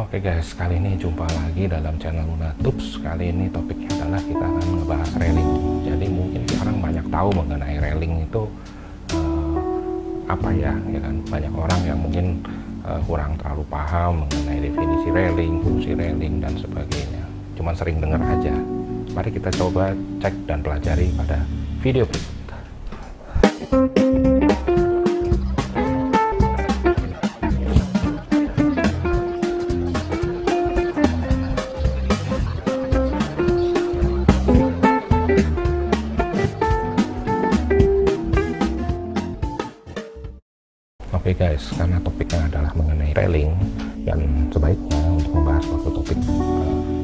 Oke guys, kali ini jumpa lagi dalam channel Lunatubes. Kali ini topiknya adalah kita akan ngebahas railing. Jadi mungkin sekarang banyak tahu mengenai railing itu apa ya kan? Banyak orang yang mungkin kurang terlalu paham mengenai definisi railing, fungsi railing dan sebagainya. Cuman sering dengar aja. Mari kita coba cek dan pelajari pada video berikut. Oke guys, karena topiknya adalah mengenai railing dan sebaiknya untuk membahas suatu topik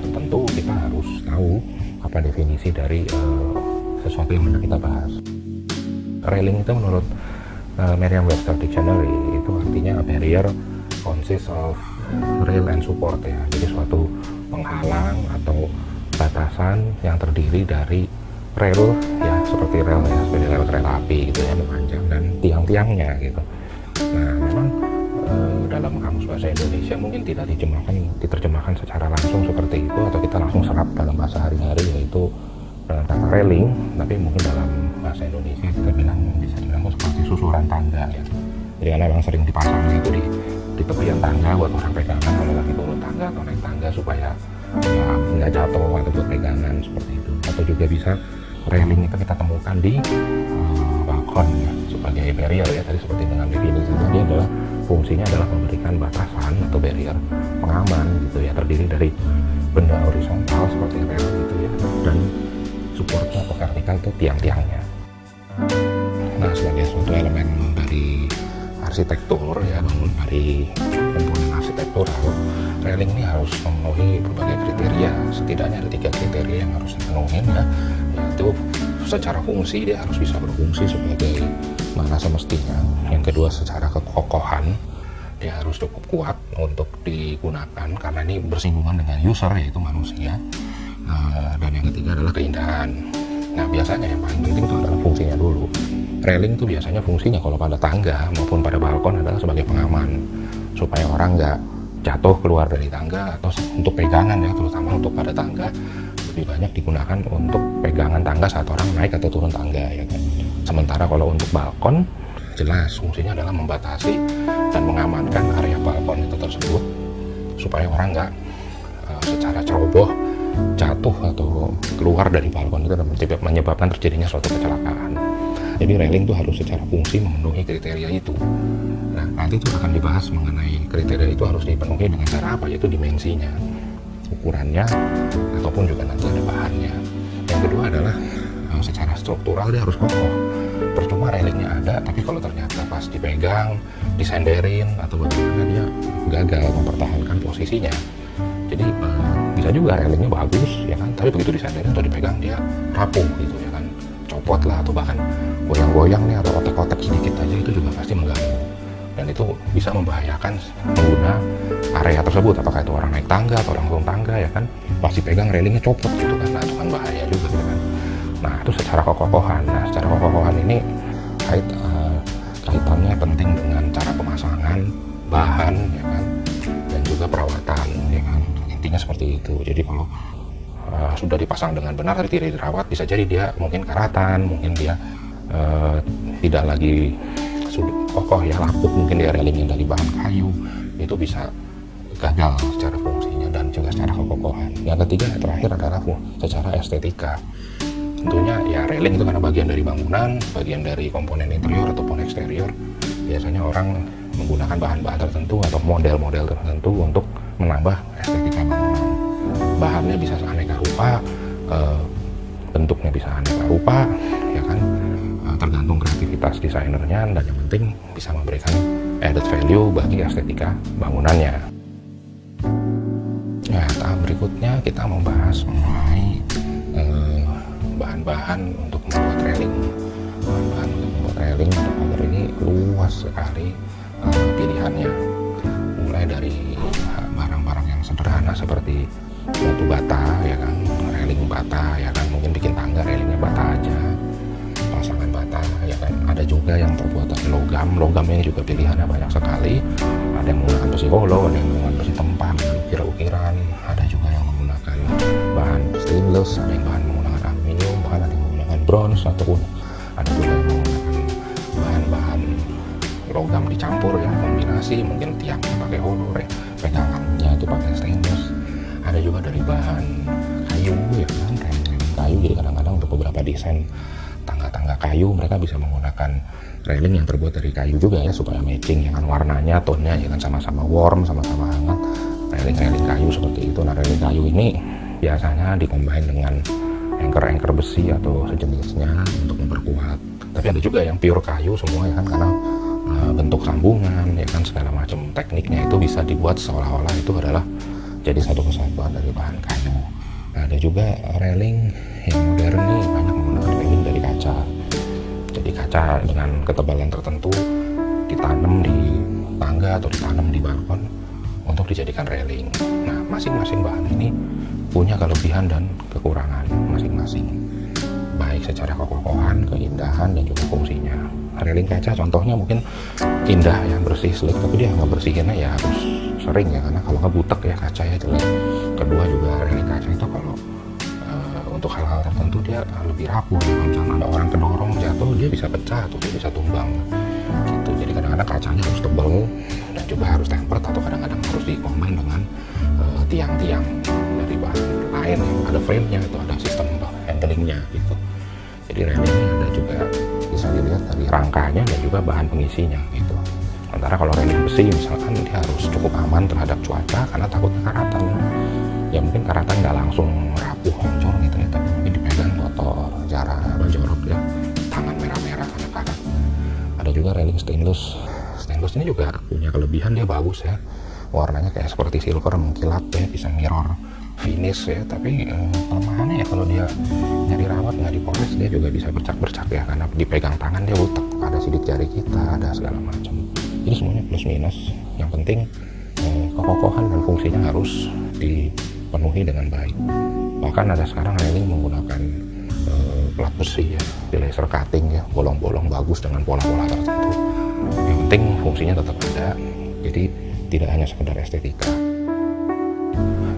tertentu kita harus tahu apa definisi dari sesuatu yang hendak kita bahas. Railing itu menurut Merriam-Webster Dictionary itu artinya a barrier consists of rail and support ya. Jadi suatu penghalang atau batasan yang terdiri dari rel ya, seperti rel ya, seperti rel kereta api gitu ya, memanjang dan tiang-tiangnya gitu. Nah, memang dalam kamus bahasa Indonesia mungkin tidak diterjemahkan secara langsung seperti itu, atau kita langsung serap dalam bahasa hari-hari yaitu kata railing, tapi mungkin dalam bahasa Indonesia kita bisa dibilang seperti susuran tangga ya. Jadi karena memang sering dipasang itu di tepian tangga buat orang pegangan kalau lagi turun tangga atau naik tangga supaya ya, nggak jatuh atau buat pegangan seperti itu. Atau juga bisa railing itu kita temukan di balkon ya, sebagai barrier ya, tadi seperti dengan definisi tadi adalah fungsinya adalah memberikan batasan atau barrier pengaman gitu ya, terdiri dari benda horizontal seperti rel gitu ya, dan supportnya atau vertikal itu tiang-tiangnya. Nah, sebagai suatu elemen dari arsitektur ya, bangun dari komponen arsitektural, railing ini harus memenuhi berbagai kriteria. Setidaknya ada 3 kriteria yang harus dipenuhi ya, yaitu secara fungsi dia harus bisa berfungsi sebagai mana semestinya. Yang kedua, secara kekokohan dia harus cukup kuat untuk digunakan karena ini bersinggungan dengan user yaitu manusia. Dan yang ketiga adalah keindahan. Nah, biasanya yang paling penting itu adalah fungsinya dulu. Railing itu biasanya fungsinya kalau pada tangga maupun pada balkon adalah sebagai pengaman supaya orang nggak jatuh keluar dari tangga, atau untuk pegangan ya, terutama untuk pada tangga lebih banyak digunakan untuk pegangan tangga saat orang naik atau turun tangga ya kan. Sementara kalau untuk balkon jelas fungsinya adalah membatasi dan mengamankan area balkon itu tersebut supaya orang nggak secara ceroboh jatuh atau keluar dari balkon itu dan menyebabkan terjadinya suatu kecelakaan. Jadi railing itu harus secara fungsi memenuhi kriteria itu. Nah, nanti itu akan dibahas mengenai kriteria itu harus dipenuhi dengan cara apa, yaitu dimensinya, ukurannya, ataupun juga nanti ada bahannya. Yang kedua adalah secara struktural dia harus kokoh. Percuma railingnya ada, tapi kalau ternyata pas dipegang, disenderin, atau bagaimana dia gagal mempertahankan posisinya. Jadi bisa juga railingnya bagus ya kan, tapi begitu disenderin atau dipegang dia rapuh gitu ya kan, copot lah, atau bahkan goyang-goyang nih atau otek-otek sedikit aja itu juga pasti mengganggu. Dan itu bisa membahayakan pengguna area tersebut, apakah itu orang naik tangga atau orang turun tangga ya kan, pasti pegang railingnya copot gitu kan, nah itu kan bahaya juga gitu kan. Nah, itu secara kekokohan. Nah, secara kekokohan ini kaitannya penting dengan cara pemasangan, bahan ya kan, dan juga perawatan ya kan, intinya seperti itu. Jadi kalau sudah dipasang dengan benar tapi tidak dirawat, bisa jadi dia mungkin karatan, mungkin dia tidak lagi kokoh ya, lapuk mungkin dia railingnya dari bahan kayu, itu bisa gagal secara fungsinya dan juga secara kekokohan. Yang ketiga, yang terakhir adalah secara estetika. Tentunya ya, railing itu karena bagian dari bangunan, bagian dari komponen interior ataupun eksterior, biasanya orang menggunakan bahan-bahan tertentu atau model-model tertentu untuk menambah estetika bangunan. Bahannya bisa aneka rupa, bentuknya bisa aneka rupa ya kan, tergantung kreativitas desainernya, dan yang penting bisa memberikan added value bagi estetika bangunannya. Nah, tahap berikutnya kita membahas mengenai bahan-bahan untuk membuat railing. Bahan-bahan untuk membuat railing atau pagar ini luas sekali pilihannya, mulai dari barang-barang yang sederhana seperti batu bata ya kan, railing bata ya kan, mungkin bikin tangga railingnya bata aja, pasangan bata ya kan. Ada juga yang terbuat dari logam ini juga pilihannya banyak sekali, ada yang menggunakan besi holo, ada yang menggunakan besi tempan stainless, ada yang bahan menggunakan aluminium, bahkan ada yang menggunakan bronze, ataupun ada juga yang menggunakan bahan-bahan logam dicampur ya, kombinasi, mungkin tiangnya pakai hollow, pegangannya itu pakai stainless. Ada juga dari bahan kayu ya kan, kayu. Jadi kadang-kadang untuk beberapa desain tangga-tangga kayu mereka bisa menggunakan railing yang terbuat dari kayu juga ya, supaya matching ya kan, warnanya, tone-nya ya kan, sama-sama warm, sama-sama hangat. Railing kayu seperti itu. Nah, railing kayu ini biasanya dikombin dengan anchor besi atau sejenisnya untuk memperkuat. Tapi ada juga yang pure kayu semua ya kan, karena bentuk sambungan ya kan, segala macam tekniknya itu bisa dibuat seolah-olah itu adalah jadi satu kesatuan dari bahan kayu. Nah, ada juga railing yang modern nih, banyak menggunakan railing dari kaca. Jadi kaca dengan ketebalan tertentu ditanam di tangga atau ditanam di balkon untuk dijadikan railing. Nah, masing-masing bahan ini punya kelebihan dan kekurangan masing-masing, baik secara kekokohan, keindahan, dan juga fungsinya. Railing kaca contohnya mungkin indah ya, bersih, sleek, tapi dia nggak bersihinnya ya harus sering ya, karena kalau nggak butek ya kaca ya jelek. Kedua juga railing kaca itu kalau untuk hal-hal tertentu dia lebih rapuh ya. Kalau misalnya ada orang kedorong jatuh, dia bisa pecah atau dia bisa tumbang gitu. Jadi kadang-kadang kacanya harus tebal dan juga harus tempered, atau kadang-kadang harus dikombin dengan tiang-tiang dari bahan lain yang ada frame-nya atau ada sistem handlingnya gitu. Jadi railing ini ada juga bisa dilihat dari rangkanya dan juga bahan pengisinya gitu. Sementara kalau railing besi misalkan dia harus cukup aman terhadap cuaca karena takutnya karatan. Ya mungkin karatan nggak langsung rapuh hancur gitu ya, tapi mungkin dipegang kotor, jarang jorok ya, tangan merah-merah karena karat. Ada juga railing stainless. Stainless ini juga punya kelebihan, dia bagus ya, warnanya kayak seperti silver, mengkilat ya, bisa mirror finish ya. Tapi kelemahannya ya kalau dia nggak dirawat, nggak dipoles, dia juga bisa bercak-bercak ya, karena dipegang tangan dia butek, ada sidik jari kita, ada segala macam. Jadi semuanya plus minus. Yang penting kekokohan dan fungsinya harus dipenuhi dengan baik. Bahkan ada sekarang railing menggunakan plat besi ya, di laser cutting ya, bolong-bolong bagus dengan pola-pola tertentu. Yang penting fungsinya tetap ada, jadi tidak hanya sekedar estetika.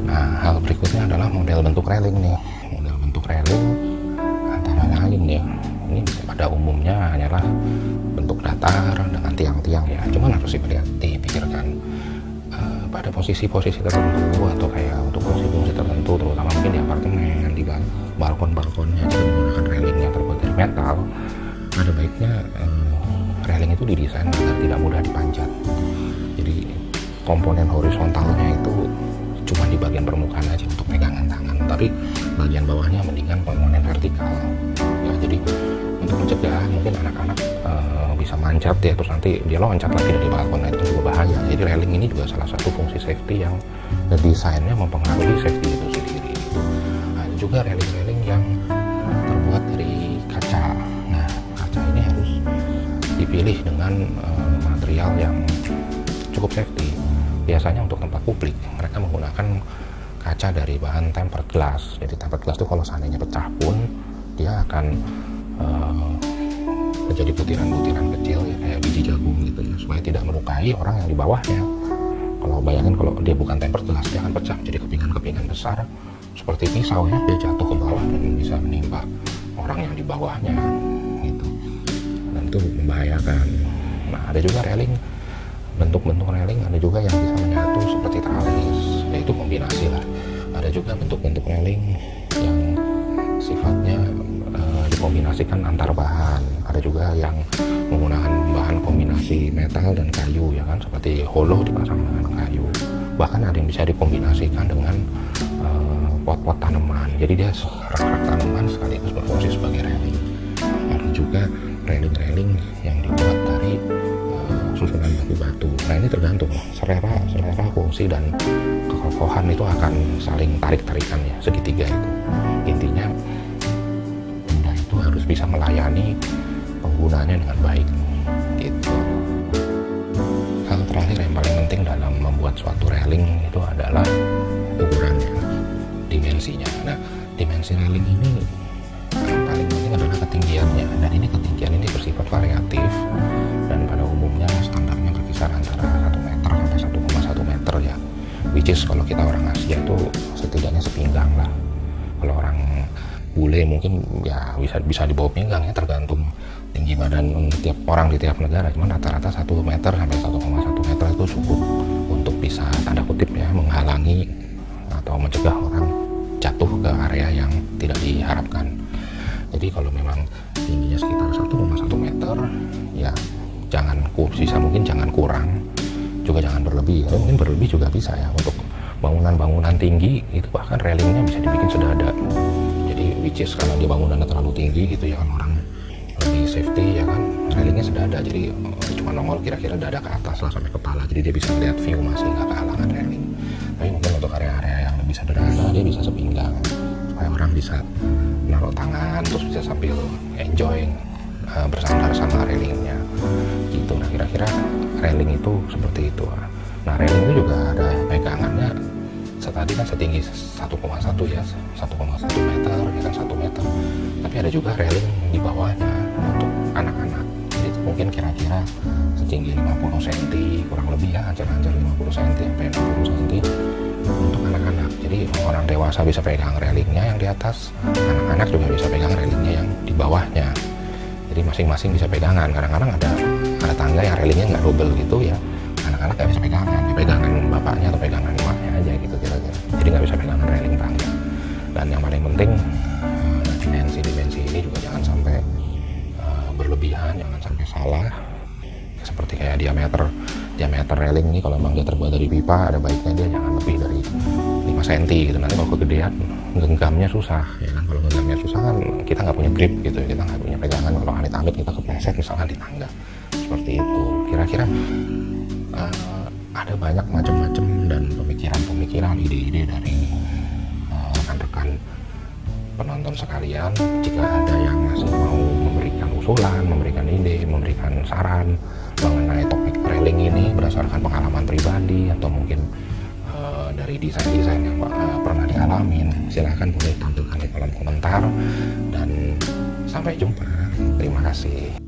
Nah, hal berikutnya adalah model bentuk railing nih. Model bentuk railing antara lain ya, ini pada umumnya hanyalah bentuk datar dengan tiang-tiang ya, cuman harus dipikirkan pada posisi-posisi tertentu, atau kayak untuk fungsi-fungsi tertentu, terutama mungkin di apartemen, di balkon-balkonnya jika menggunakan railing yang terbuat dari metal, ada baiknya railing itu didesain agar tidak mudah dipanjat. Jadi komponen horizontalnya itu cuma di bagian permukaan aja untuk pegangan tangan, tapi bagian bawahnya mendingan komponen vertikal ya. Jadi untuk mencegah mungkin anak-anak bisa manjat ya, terus nanti dia loncat lagi dari balkon, itu juga bahaya. Jadi railing ini juga salah satu fungsi safety yang desainnya mempengaruhi safety itu sendiri. Ada juga railing-railing yang terbuat dari kaca. Nah, kaca ini harus dipilih dengan material yang cukup safety. Biasanya untuk tempat publik mereka menggunakan kaca dari bahan tempered glass. Jadi tempered glass itu kalau seandainya pecah pun dia akan menjadi butiran-butiran kecil ya, kayak biji jagung gitu ya, supaya tidak melukai orang yang di bawahnya. Kalau bayangin kalau dia bukan tempered glass, dia akan pecah menjadi kepingan-kepingan besar seperti pisau ya, dia jatuh ke bawah dan bisa menimpa orang yang di bawahnya gitu, dan itu membahayakan. Nah, ada juga railing, bentuk-bentuk railing ada juga yang bisa menyatu seperti tralis, yaitu kombinasi lah. Ada juga bentuk-bentuk railing yang sifatnya dikombinasikan antar bahan. Ada juga yang menggunakan bahan kombinasi metal dan kayu ya kan, seperti hollow dipasang dengan kayu. Bahkan ada yang bisa dikombinasikan dengan pot-pot tanaman, jadi dia rak-rak tanaman sekaligus berfungsi sebagai railing. Ada juga railing-railing yang dibuat dari susunan batu-batu. Nah, ini tergantung selera fungsi dan kekokohan itu akan saling tarik-tarikan ya, segitiga itu. Intinya benda itu harus bisa melayani penggunanya dengan baik gitu. Hal terakhir yang paling penting dalam membuat suatu railing itu adalah ukurannya, dimensinya. Nah, dimensi railing ini yang paling penting adalah ketinggiannya, dan ini ketinggian ini bersifat variatif dan pada umumnya standarnya berkisar antara 1 meter sampai 1,1 meter ya, which is kalau kita orang Asia itu setidaknya sepinggang lah. Kalau orang bule mungkin ya bisa di bawah pinggang ya, tergantung tinggi badan tiap orang di tiap negara. Cuman rata-rata 1 meter sampai 1,1 meter itu cukup untuk bisa tanda kutip ya menghalangi atau mencegah orang jatuh ke area yang tidak diharapkan. Jadi kalau memang tingginya sekitar 1,1 meter ya bisa mungkin jangan kurang, juga jangan berlebih. Kalau mungkin berlebih juga bisa ya, untuk bangunan-bangunan tinggi itu bahkan railingnya bisa dibikin sedada. Jadi which is karena dia bangunannya terlalu tinggi gitu ya kan, orang lebih safety ya kan, railingnya sedada, jadi cuma nongol kira-kira dada ke atas lah sampai kepala, jadi dia bisa lihat view, masih nggak kehalangan railing. Tapi mungkin untuk area-area yang lebih sederhana dia bisa sepinggang, supaya orang bisa naruh tangan terus bisa sambil enjoy bersandar sama railingnya gitu. Nah kira-kira railing itu seperti itu. Nah railing itu juga ada pegangannya, tadi kan setinggi 1,1 ya, 1,1 meter ya kan, 1 meter, tapi ada juga railing di bawahnya untuk anak-anak. Jadi mungkin kira-kira setinggi 50 cm kurang lebih ya, ancar-ancar 50 cm sampai 60 cm untuk anak-anak. Jadi orang dewasa bisa pegang railingnya yang di atas, anak-anak juga bisa pegang railingnya yang di bawahnya. Jadi masing-masing bisa pegangan. Kadang-kadang ada tangga yang railingnya nggak double gitu ya, anak-anak nggak bisa pegangan, ya pegangan bapaknya atau pegangan emaknya aja gitu kira-kira. Jadi nggak bisa pegangan railing tangga. Dan yang paling penting dimensi ini juga jangan sampai berlebihan, jangan sampai salah. Seperti kayak diameter railing ini, kalau memang dia terbuat dari pipa, ada baiknya dia jangan lebih dari 5 cm gitu. Nanti kalau kegedean genggamnya susah ya kan, kalau genggamnya susah kan kita nggak punya grip gitu, kita nggak punya pegangan, kalau amit-amit kita kepleset misalkan di tangga seperti itu. Kira-kira ada banyak macam-macam dan pemikiran, ide-ide dari rekan-rekan penonton sekalian. Jika ada yang masih mau memberikan usulan, memberikan ide, memberikan saran mengenai topik railing ini berdasarkan pengalaman pribadi atau mungkin dari desain-desain yang pernah dialamin, silahkan boleh tampilkan di kolom komentar. Dan sampai jumpa, terima kasih.